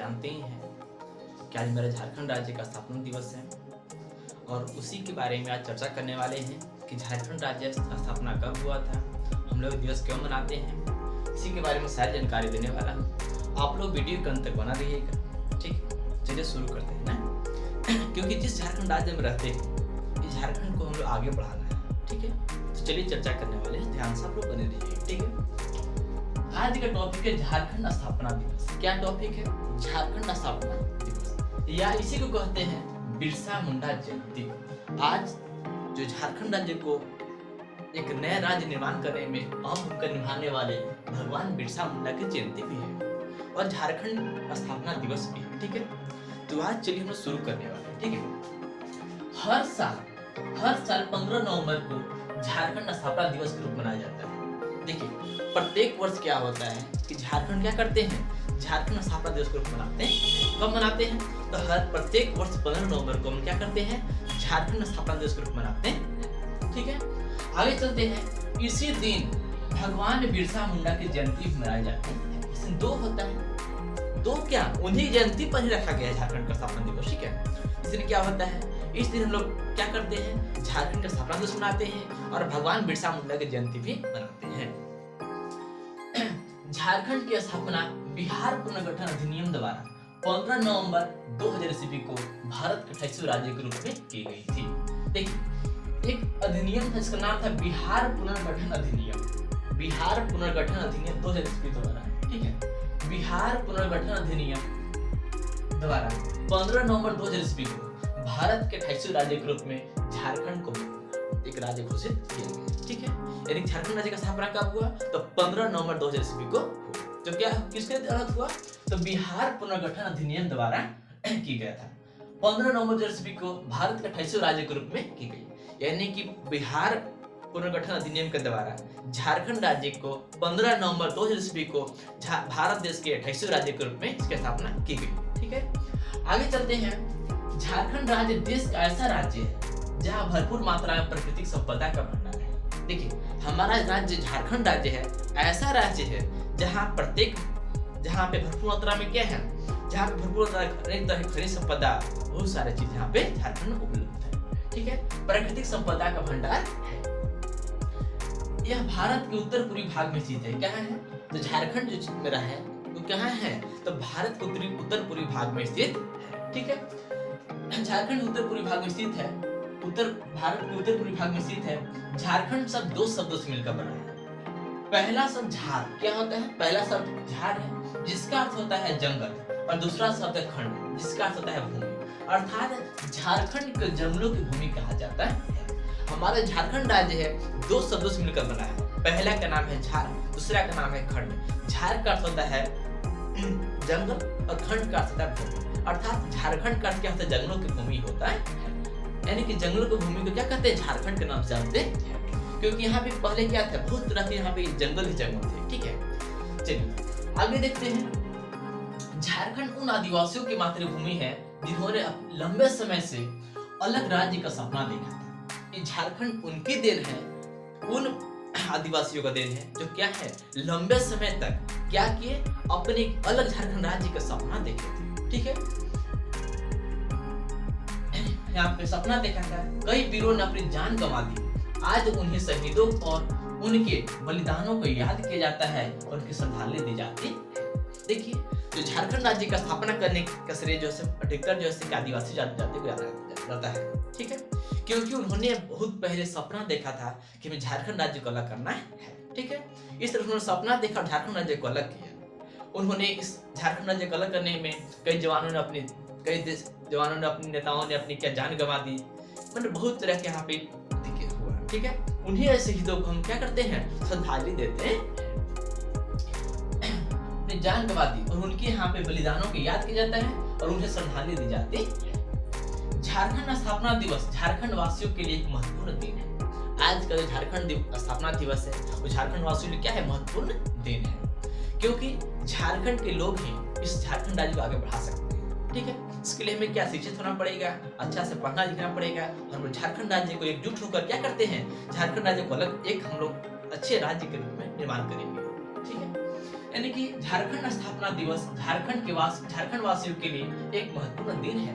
जानते ही हैं कि आज मेरा झारखंड राज्य का स्थापना दिवस है और उसी के बारे में आज चर्चा करने वाले हैं कि झारखंड राज्य स्थापना कब हुआ था, हम लोग दिवस क्यों मनाते हैं, इसी के बारे में सारी जानकारी देने वाला हूँ। आप लोग वीडियो के अंत तक बना रहिएगा, ठीक है। चलिए शुरू करते हैं ना क्योंकि जिस झारखंड राज्य में रहते हैं इस झारखंड को हम लोग आगे बढ़ाना है, ठीक है। तो चलिए चर्चा करने वाले हैं, ध्यान से आप लोग बने रहिए, ठीक है। आज का टॉपिक है झारखंड स्थापना दिवस। क्या टॉपिक है? झारखंड स्थापना दिवस, या इसी को कहते हैं बिरसा मुंडा जयंती। आज जो झारखंड राज्य को एक नया राज्य निर्माण करने में अहम भूमिका निभाने वाले भगवान बिरसा मुंडा की जयंती भी है और झारखंड स्थापना दिवस भी है, ठीक है। तो आज चलिए हम लोग शुरू करने वाले हैं, ठीक है। हर साल 15 नवंबर को झारखंड स्थापना दिवस के रूप में मनाया जाता है। देखिए, प्रत्येक वर्ष क्या होता है कि झारखंड क्या करते हैं, झारखंड स्थापना दिवस को मनाते हैं। कब मनाते हैं? तो हर प्रत्येक वर्ष 15 नवंबर को हम क्या करते हैं, झारखंड स्थापना दिवस के रूप में मनाते हैं, ठीक है। आगे चलते हैं। इसी दिन भगवान बिरसा मुंडा की जयंती मनाई जाती है। इस दिन 2 होता है, 2 क्या, उन्हीं जयंती पर ही रखा गया है झारखंड का स्थापना दिवस, ठीक है। इस दिन क्या होता है, इस दिन हम लोग क्या करते हैं, झारखंड का स्थापना दिवस मनाते हैं और भगवान बिरसा मुंडा की जयंती भी मनाते हैं। झारखंड की स्थापना बिहार पुनर्गठन अधिनियम द्वारा 15 नवंबर 2000 ईस्वी को भारत के 28वें राज्य के रूप में की गई थी। देखिए, एक अधिनियम था जिसका नाम था बिहार पुनर्गठन अधिनियम। बिहार पुनर्गठन अधिनियम 2000 ईस्वी द्वारा, ठीक है। बिहार पुनर्गठन अधिनियम द्वारा 15 नवंबर 2000 ईस्वी को भारत के 28वें राज्य के रूप में झारखंड को एक राज्य घोषित किया गया, ठीक है। यानी झारखंड राज्य का स्थापना कब हुआ? तो 15 नवंबर 2000 ईस्वी को हुआ। तो क्या किसके तहत हुआ? तो बिहार पुनर्गठन अधिनियम द्वारा की गया था। 15 नवंबर 2000 ईस्वी को भारत के 28वें राज्य के रूप में की गई। यानी कि बिहार पुनर्गठन अधिनियम के द्वारा झारखंड राज्य को 15 नवंबर 2000 ईस्वी को भारत देश के 28वें राज्य के रूप में इसकी स्थापना की गई, ठीक है। आगे चलते हैं। झारखंड राज्य देश का ऐसा राज्य है जहाँ भरपूर मात्रा में प्राकृतिक संपदा का भंडार है। देखिए, हमारा राज्य झारखंड राज्य है, ऐसा राज्य है जहाँ पे भरपूर मात्रा में क्या है, जहाँ पे भरपूर अनेक तरह की खनिज संपदा, बहुत सारे चीज यहाँ पे झारखंड में उपलब्ध है, ठीक है। प्राकृतिक संपदा का भंडार है। यह भारत के उत्तर पूर्वी भाग में स्थित है। कहाँ है? तो झारखंड जो मेरा है वो कहाँ है? तो भारत के उत्तर पूर्वी भाग में स्थित है, ठीक है। झारखंड उत्तर पूर्वी भाग में स्थित है, भारत के उत्तर पूर्वी भाग में स्थित है। झारखंड शब्द 2 शब्दों से मिलकर बना है। पहला शब्द झार क्या होता है? पहला शब्द झार है जिसका अर्थ होता है जंगल, और दूसरा शब्द है खंड जिसका अर्थ होता है भूमि। अर्थात झारखंड को जंगलों की भूमि कहा जाता है। हमारा झारखंड राज्य है 2 शब्दों से मिलकर बना है। पहला का नाम है झार, दूसरा का नाम है खंड। झार का अर्थ होता है जंगल और खंड का अर्थ होता है भूमि। अर्थात झारखंड का अर्थ क्या होता है? जंगलों की भूमि होता है। यानी कि जंगलों की भूमि को क्या कहते हैं? झारखंड के नाम से जानते हैं, क्योंकि यहाँ पे पहले क्या था, बहुत तरह के यहाँ पे जंगल ही जंगल थे, ठीक है। चलिए आगे देखते हैं। झारखंड उन आदिवासियों की मातृभूमि है जिन्होंने लंबे समय से अलग राज्य का सपना देखा था। ये झारखंड उनकी देन है, उन आदिवासियों का देन है जो क्या है, लंबे समय तक क्या किए, अपने अलग झारखंड राज्य का सपना देखे थे, ठीक है। यहाँ पे सपना देखा था, कई वीरों ने अपनी जान गंवा दी। आज उन्हें शहीदों और उनके बलिदानों को याद किया जाता है और उनकी श्रद्धांजलि दी जाती है। देखिए, जो झारखंड राज्य का स्थापना करने का श्रेय जो है अधिकतर जो है आदिवासी जाति को याद रहता है, ठीक है, क्योंकि उन्होंने बहुत पहले सपना देखा था कि हमें झारखंड राज्य को अलग करना है, ठीक है। इस तरह उन्होंने सपना देखा, झारखंड राज्य को अलग किया। उन्होंने इस झारखंड राज्य को अलग करने में कई जवानों ने अपने नेताओं ने अपनी क्या जान गंवा दी, मतलब बहुत तरह के यहाँ पे हुआ, ठीक है। उन्हीं ऐसे शहीदों को हम क्या करते हैं, श्रद्धांजलि देते हैं, अपनी जान गंवा दी और उनके यहाँ पे बलिदानों को याद किया जाता है और उन्हें श्रद्धांजलि दी जाती है। झारखंड स्थापना दिवस झारखंड वासियों के लिए एक महत्वपूर्ण दिन है। आज का जो झारखंड स्थापना दिवस है वो झारखंड वासियों के लिए क्या है, महत्वपूर्ण दिन है, क्योंकि झारखंड के लोग ही इस झारखंड राज्य को आगे बढ़ा सकते हैं, ठीक है। इसके लिए हमें क्या शिक्षित होना पड़ेगा, अच्छा से पढ़ना लिखना पड़ेगा। हम झारखंड राज्य को एकजुट होकर क्या करते हैं, झारखंड राज्य को अलग एक हम लोग अच्छे राज्य के रूप में निर्माण करेंगे, ठीक है। यानी कि झारखंड स्थापना दिवस झारखंड वासियों के लिए एक महत्वपूर्ण दिन है,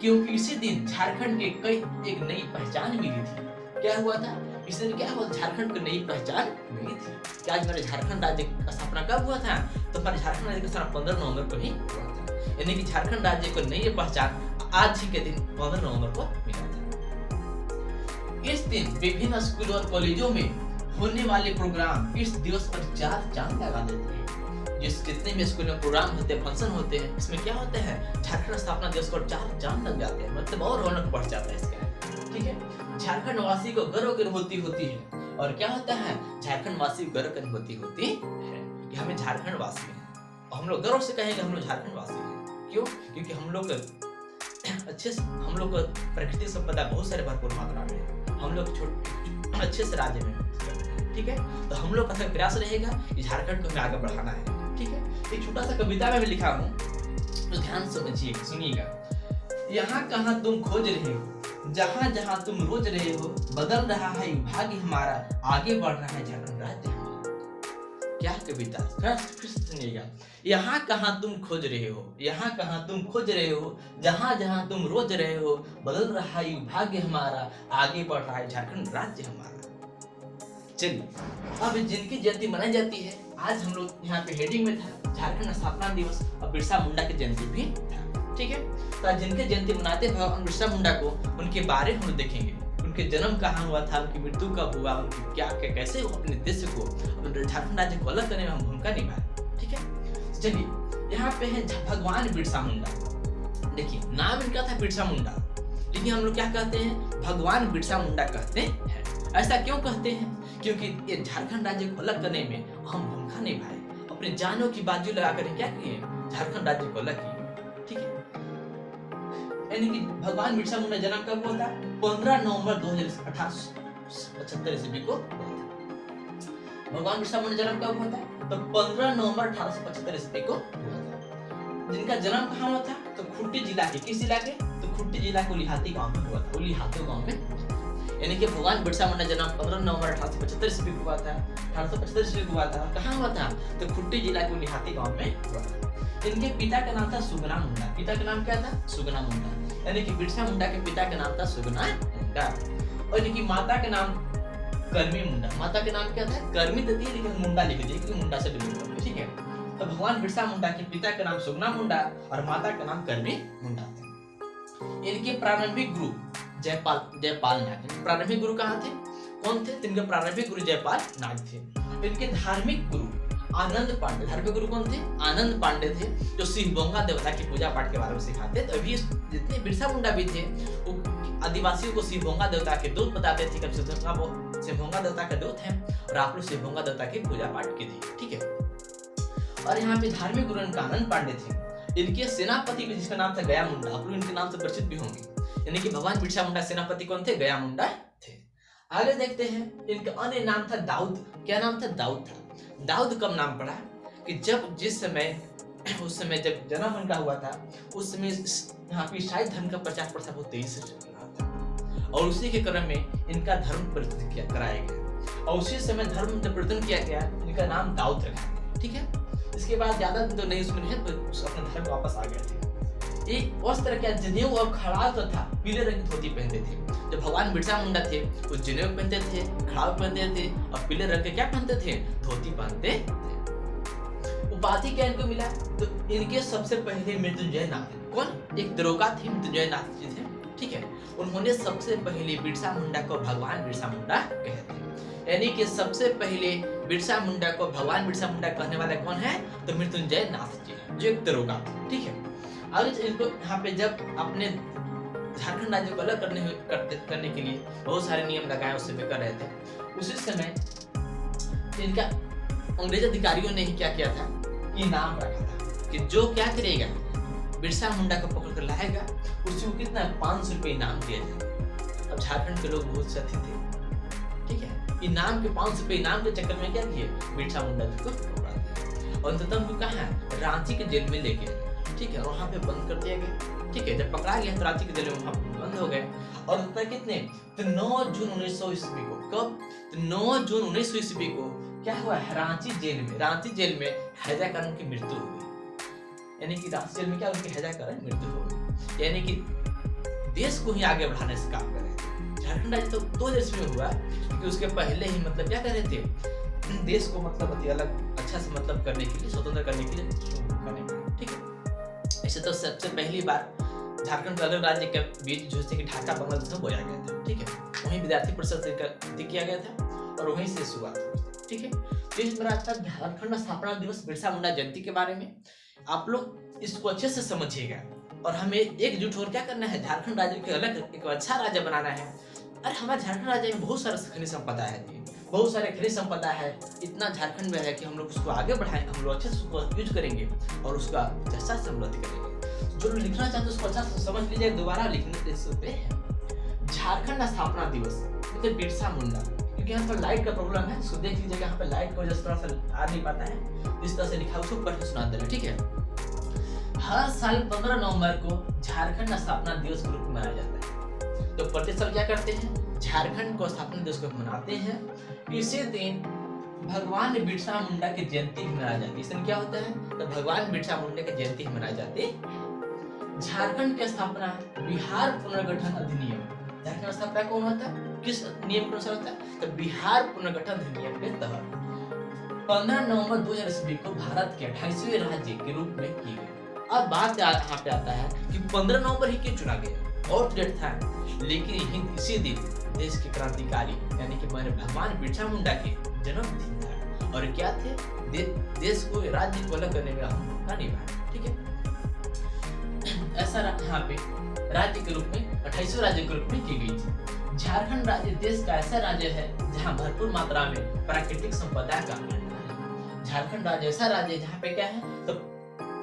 क्योंकि इसी दिन झारखंड के कई एक नई पहचान मिली थी। क्या हुआ था इस दिन? क्या हुआ? झारखंड को नई पहचान मिली थी कि आज हमारे झारखंड राज्य का स्थापना कब हुआ था? तो हमारे झारखंड राज्य का स्थापना 15 नवंबर को ही हुआ था। यानी कि झारखंड राज्य को नई पहचान आज ही के दिन 15 नवंबर को मिला था। इस दिन विभिन्न स्कूलों और कॉलेजों में होने वाले प्रोग्राम इस दिवस पर 4 चांद लगा देते हैं। जितने भी स्कूल में प्रोग्राम होते हैं, फंक्शन होते हैं, इसमें क्या होते हैं? झारखंड स्थापना दिवस पर 4 चांद लग जाते हैं, मतलब और रौनक बढ़ जाता है इसका। ठीक है, झारखंड वासी को गर्व की अनुभूति होती है। और क्या होता है? झारखंड वासी को गर्व की अनुभूति होती है कि हमें झारखंड वासी हैं, और हम लोग गर्व से कहेंगे हम लोग झारखंड वासी हैं। क्यों? क्योंकि हम लोग को प्रकृति संपदा बहुत सारे भरपूर मात्रा में है। हम लोग अच्छे से राज्य में, ठीक है, तो हम लोग का प्रयास रहेगा कि झारखंड को हमें आगे बढ़ाना है। ठीक है, एक छोटा सा कविता में लिखा हूँ, तो ध्यान समझिए, सुनिएगा। यहाँ कहाँ तुम खोज रहे हो, जहाँ जहाँ तुम रोज रहे हो, बदल रहा है भाग्य हमारा, आगे बढ़ रहा है झारखंड राज्य हमारा। क्या कविता, फिर सुनिएगा। यहाँ कहाँ तुम खोज रहे हो, यहाँ कहाँ तुम खोज रहे हो, जहाँ जहाँ तुम रोज रहे हो, बदल रहा है भाग्य हमारा, आगे बढ़ रहा है झारखंड राज्य हमारा। चलिए, अब जिनकी जयंती मनाई जाती है, आज हम लोग यहाँ पे हेडिंग में था झारखंड स्थापना दिवस और बिरसा मुंडा की जयंती भी था। ठीक है, तो आज जिनके जयंती मनाते हैं भगवान बिरसा मुंडा को, उनके बारे में हम देखेंगे। उनके जन्म कहाँ हुआ था, उनकी मृत्यु कब हुआ, उनकी क्या कैसे अपने देश को, अपने झारखंड राज्य को अलग करने में हम भूमिका निभाए। ठीक है, चलिए यहाँ पे है भगवान बिरसा मुंडा। देखिए, नाम इनका था बिरसा मुंडा, लेकिन हम लोग क्या कहते हैं? भगवान बिरसा मुंडा कहते हैं। ऐसा क्यों कहते हैं? क्योंकि ये झारखंड राज्य को अलग करने में हम भूमिका निभाए, अपने जानों की बाजू लगाकर क्या किए? झारखंड राज्य को अलग किए। ठीक है, यानी कि भगवान बिरसा मुंडा जन्म कब हुआ था? 15 नवंबर 1875 ईस्वी को। भगवान बिरसा मुंडा जन्म कब हुआ था? तो 15 नवंबर 1875 ईस्वी को हुआ था। जिनका जन्म कहाँ हुआ था? तो खुट्टी जिला के, किस जिला के? तो खुट्टी जिला के उलिहाती गांव में हुआ था, उलिहाती गांव में। यानी कि भगवान बिरसा मुंडा जन्म 15 नवंबर 1875 ईस्वी को हुआ था। 1875 ईस्वी को हुआ था। कहाँ हुआ था? तो खुट्टी जिला के उलिहाती गांव में हुआ था। इनके पिता का नाम था सुगना मुंडा। पिता का नाम क्या था? सुगना मुंडा। यानी कि बिरसा मुंडा के पिता का नाम था सुगना मुंडा। और इनकी माता का नाम कर्मी मुंडा। माता का नाम क्या था? कर्मी तो थी, लेकिन मुंडा लिख दिया क्योंकि मुंडा से बिलोंग करते हैं। ठीक है, तो भगवान बिरसा मुंडा के पिता का नाम सुगना मुंडा और माता का नाम कर्मी मुंडा था। इनके प्रारंभिक गुरु जयपाल नाग। प्रारंभिक गुरु कहाँ थे? कौन थे? इनके प्रारंभिक गुरु जयपाल नाग थे। इनके धार्मिक गुरु आनंद पांडे। धार्मिक गुरु कौन थे? आनंद पांडे थे, जो सिंहभोंगा देवता की पूजा पाठ के बारे में सिखाते। तो अभी जितने बिरसा मुंडा भी थे, वो आदिवासियों को सिंहभोंगा देवता के दूत बताते थे कि सिंहभोंगा देवता का दूत है और आप लोग सिंहभोंगा देवता की पूजा पाठ कीजिए। ठीक है, और यहाँ पे धार्मिक गुरु इनका आनंद पांडे थे। इनके सेनापति जिसका नाम था गया मुंडा, आप लोग इनके नाम से परिचित भी होंगे। यानी कि भगवान बिरसा मुंडा सेनापति कौन थे? गया मुंडा थे। आगे देखते हैं, इनका अन्य नाम था दाऊद। क्या नाम था? दाऊद था। दाऊद कब नाम पड़ा? कि उस समय जब जन्म उनका हुआ था, उस समय यहाँ पे ईसाई धर्म का प्रचार प्रसार बहुत तेजी से चल रहा था, और उसी के क्रम में इनका धर्म परिवर्तन कराया गया, और उसी समय धर्म जब परिवर्तन किया गया, इनका नाम दाऊद रखा गया। ठीक है, इसके बाद ज्यादा तो नहीं सुने हैं, तो अपने धर्म वापस आ गए थे। एक वस्त्र क्या जनेऊ और खड़ाल तथा पीले रंग की धोती पहनते थे। जब भगवान बिरसा मुंडा थे, वो जनेऊ पहनते थे, खड़ाल पहनते थे और पीले रंग के क्या पहनते थे? धोती पहनते थे। उपाधि क्या इनको मिला? तो इनके सबसे पहले मृत्युंजय नाथ। कौन? एक दरोगा थे, मृत्युंजय नाथ जी थे। ठीक है, उन्होंने सबसे पहले बिरसा मुंडा को भगवान बिरसा मुंडा कहते। यानी कि सबसे पहले बिरसा मुंडा को भगवान बिरसा मुंडा कहने वाले कौन है? तो मृत्युंजय नाथ जी, जो एक दरोगा थे। ठीक है, आगे इनको यहाँ पे जब अपने झारखंड राज्य को अलग करने के लिए बहुत सारे नियम लगाए, उस समय कर रहे थे। उसी समय इनका अंग्रेज अधिकारियों ने ही क्या किया था? इनाम रखा था कि जो क्या करेगा, बिरसा मुंडा को पकड़ कर लाएगा, उसी को कितना 500 रुपये इनाम दिया जाए। अब झारखंड के लोग बहुत सती थे। ठीक है, इनाम के 500 रुपये इनाम के चक्कर में क्या किए? बिरसा मुंडा जी को पकड़ा दिया और अंततः उनको कहाँ? रांची के जेल में लेके गए। ठीक है, वहां पे बंद कर दिया गया। ठीक है, जब पकड़ा गया तो रांची के जेल में वहां बंद हो गए। और कितने? तो 9 जून 1900 ईस्वी को, कब? तो 9 जून 1900 ईस्वी को क्या हुआ है, रांची जेल में हैजा खान की मृत्यु हो गई। यानी कि रांची जेल में क्या उनकी हैजा खान मृत्यु हो गई, यानी कि देश को ही आगे बढ़ाने से काम कर रहे थे। झारखंड राज्य तो 2000 में हुआ, क्योंकि उसके पहले ही मतलब क्या कर रहे थे, देश को मतलब अति अलग अच्छा से मतलब करने के लिए, स्वतंत्र करने के लिए करने, ठीक है। ऐसे तो सबसे पहली बार झारखंड को अलग राज्य के बीच जो कि ढाका बंगल से बोया गया था, ठीक है। वहीं विद्यार्थी परिषद से किया गया था और वहीं से शुरुआत हुई, ठीक है। तो इस बार आज तक झारखंड स्थापना दिवस बिरसा मुंडा जयंती के बारे में आप लोग इसको अच्छे से समझिएगा और हमें एकजुट होकर क्या करना है, झारखंड राज्य के अलग एक अच्छा राज्य बनाना है। अरे हमारे झारखंड राज्य में बहुत सारा खनिज संपदा है, बहुत सारे खनिज संपदा है, इतना झारखंड में है कि हम लोग उसको आगे बढ़ाएं, हम लोग अच्छे से उसको यूज करेंगे और उसका अच्छा से उन्नति करेंगे। जो लोग लिखना चाहते हैं उसको अच्छा से समझ लीजिए, दोबारा लिखने पे है झारखंड स्थापना दिवस मतलब बिरसा मुंडा, क्योंकि यहाँ पर लाइट का प्रॉब्लम है, इसको देख लीजिएगा, यहाँ पे लाइट की वजह से थोड़ा सा आ नहीं पाता है, इस तरह से लिखा उसको पढ़ के सुना देना, ठीक है। हर साल 15 नवंबर को झारखंड स्थापना दिवस के रूप में मनाया जाता है। तो प्रति साल क्या करते हैं, झारखंड को स्थापना दिवस को मनाते हैं। इसी दिन भगवान बिरसा मुंडा की जयंती भी मनाई जाती है। इस दिन क्या होता है, तो भगवान बिरसा मुंडा की जयंती मनाई जाती है। झारखंड की स्थापना बिहार पुनर्गठन अधिनियम, झारखंड स्थापना कौन होता है, किस नियम के अनुसार होता है, तो बिहार पुनर्गठन अधिनियम के तहत 15 नवंबर 2000 ईस्वी को भारत के 28वें राज्य के रूप में की गई। अब बात यहाँ पे आता है कि 15 नवंबर ही क्यों चुना गया, और डेट था, लेकिन इसी दिन देश के क्रांतिकारी यानी कि भगवान बिरसा मुंडा के जन्मदिन था। और क्या थे, देश को राज्य को अलग करने में अहम भूमिका निभाया, ठीक है। ऐसा यहाँ पे राज्य के रूप में 28वें राज्य के रूप में की गई थी। झारखंड राज्य देश का ऐसा राज्य है जहाँ भरपूर मात्रा में प्राकृतिक संपदा का भंडार है। झारखंड राज्य ऐसा राज्य है जहाँ पे क्या है, तो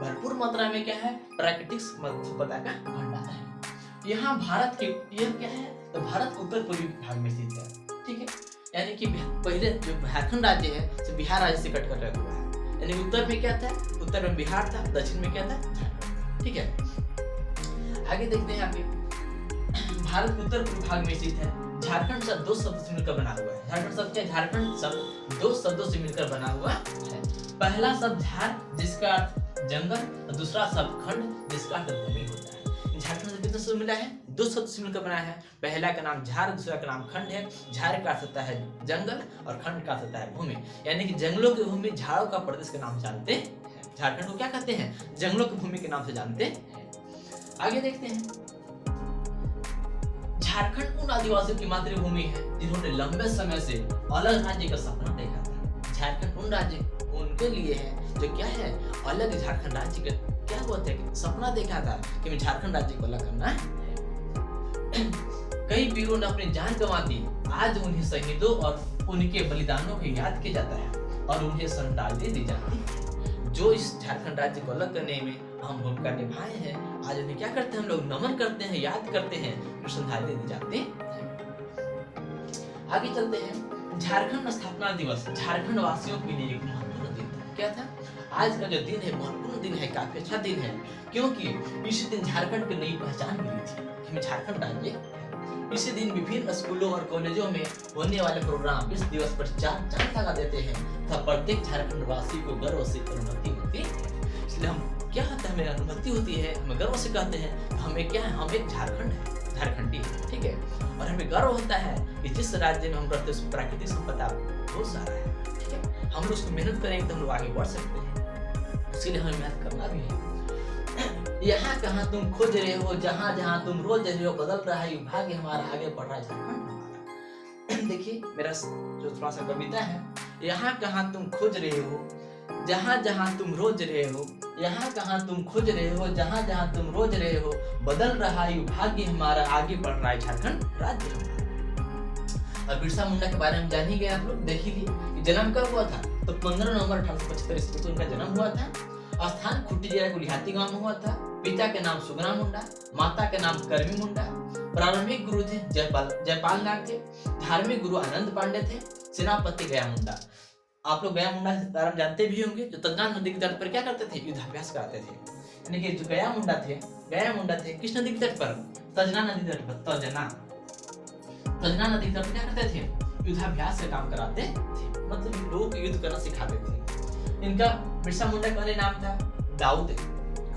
भरपूर मात्रा में क्या है, प्राकृतिक संपदा का भंडार है। यहाँ भारत के यह क्या है, तो भारत उत्तर पूर्वी भाग में स्थित है, ठीक है। यानी कि पहले जो झारखंड राज्य है तो बिहार राज्य से कट कर हुआ है, यानी उत्तर में क्या था, उत्तर में बिहार था, दक्षिण में क्या था, झारखंड, ठीक है। आगे देखते हैं यहाँ पे भारत के उत्तर पूर्वी भाग में स्थित है। झारखंड शब्द 2 शब्दों से मिलकर बना हुआ है। झारखंड शब्द क्या है, झारखंड शब्द 2 शब्दों से मिलकर बना हुआ है। पहला शब्द झार जिसका अर्थ जंगल और दूसरा शब्द खंड जिसका अर्थ भूमि होता है। झारखंड से कितने शब्द मिला है, 2 शब्द से मिलकर बना है। पहला का नाम झार, दूसरा का नाम खंड है। झार का अर्थ होता है जंगल और खंड का अर्थ होता है भूमि, यानी कि जंगलों की भूमि झाड़ों का प्रदेश के नाम से जानते हैं। झारखंड को क्या कहते हैं, जंगलों की भूमि के नाम से जानते हैं। आगे देखते हैं, झारखंड उन आदिवासियों की मातृभूमि है जिन्होंने लंबे समय से अलग राज्य का सपना देखा था। झारखंड उन राज्य उनके लिए है जो क्या है, अलग झारखंड राज्य का क्या होता है, सपना देखा था कि मैं झारखंड राज्य को अलग करना है। कई वीरों ने अपनी जान गंवा दी, आज उन्हें शहीदों और उनके बलिदानों को याद किया जाता है और उन्हें श्रद्धांजलि दी जाती है। जो इस झारखंड राज्य को अलग करने में अहम भूमिका निभाए हैं, आज उन्हें क्या करते हैं, हम लोग नमन करते हैं, याद करते हैं, श्रद्धांजलि दी जाती है। आगे चलते हैं, झारखंड स्थापना दिवस झारखंड वासियों के लिए एक महत्वपूर्ण दिन था। क्या था, आज का जो दिन है महत्वपूर्ण दिन है, काफी अच्छा दिन है, क्योंकि इसी दिन झारखंड की नई पहचान मिली थी कि मैं झारखंड राज्य। इसी दिन विभिन्न स्कूलों और कॉलेजों में होने वाले प्रोग्राम इस दिवस पर चांद लगा देते हैं तथा प्रत्येक झारखंड वासी को गर्व से अनुभूति होती है। इसलिए हम क्या होता है, हमें अनुभूति होती है, हम गर्व से कहते हैं हमें क्या है, हम एक झारखंड है, झारखंडी है, ठीक है। और हमें गर्व होता है कि जिस राज्य में हम रहते हैं प्राकृतिक संपदा बहुत सारा है, ठीक है। हम लोग उसको मेहनत करेंगे तो हम लोग आगे बढ़ सकते हैं, इसलिए हमें मेहनत करना भी है। यहाँ कहाँ तुम खोज रहे हो, जहाँ जहाँ तुम रोज रहे हो, बदल रहा है भाग्य हमारा, आगे बढ़ रहा है झारखंड हमारा। देखिए मेरा जो थोड़ा सा कविता है, यहाँ कहाँ तुम खोज रहे हो, जहाँ जहाँ तुम रोज रहे हो, यहाँ कहाँ तुम खोज रहे हो, जहाँ जहाँ तुम रोज रहे हो, बदल रहा है भाग्य हमारा, आगे बढ़ रहा है झारखंड राज्य हमारा। और बिरसा मुंडा के बारे में जान ही गए आप लोग, देख ही लिए जन्म कब हुआ था, तो 15 नवंबर 1875 ईस्वी को उनका जन्म हुआ था। स्थान खुट्टी जिला गुलिहाती गांव में हुआ था। पिता के नाम सुगना मुंडा, माता के नाम कर्मी मुंडा। प्रारंभिक गुरु थे जयपाल नाग थे। धार्मिक गुरु आनंद पांडे थे। सेनापति गया मुंडा। आप लोग गया मुंडा के बारे में जानते भी होंगे, जो तंजा नदी के तट पर क्या करते थे, युद्धाभ्यास कराते थे। यानी कि जो गया मुंडा थे किस नदी के तट पर, तजना नदी तट पर, तजना नदी तट पर क्या करते थे, युद्धाभ्यास का काम कराते थे। मतलब लोग युद्ध युद्ध करना सिखाते थे। इनका बिरसा मुंडा का अन्य नाम था दाऊद।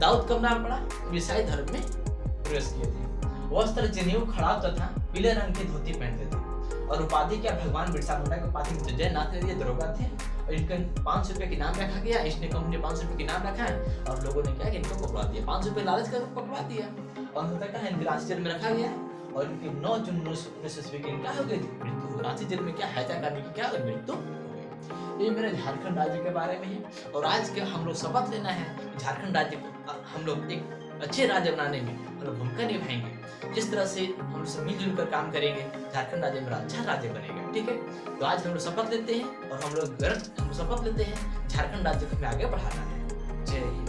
दाऊद कब नाम पड़ा? ईसाई धर्म में प्रवेश किए थे। वस्त्र जनेऊ खड़ाव तथा पीले रंग की धोती पहनते थे और उपाधि क्या भगवान बिरसा मुंडा के उपाधि विजय नाथ ने दिए, दरोगा थे और इनका 500 रुपए के नाम रखा गया। इसने कंपनी 500 रुपए के नाम रखा है और लोगों ने क्या कि इनको पकड़ा दिया, 500 रुपए लालच कर पकड़ा दिया और अंततः क्या इनको रांची जेल में रखा गया और इनकी 9 जून 1900 ईस्वी की क्या हो गई थी मृत्यु। रांची जेल में क्या हत्या करने की क्या मृत्यु हो गई। ये मेरे झारखंड राज्य के बारे में है और आज के हम लोग शपथ लेना है झारखंड राज्य को हम लोग एक अच्छे राज्य बनाने में हम लोग भूमिका निभाएंगे। जिस तरह से हम सब मिलजुल कर काम करेंगे झारखंड राज्य मेरा अच्छा राज्य बनेगा। ठीक है, तो आज हम लोग शपथ लेते हैं और हम लोग शपथ लेते हैं झारखंड राज्य को हमें आगे बढ़ाना है। जय हिंद।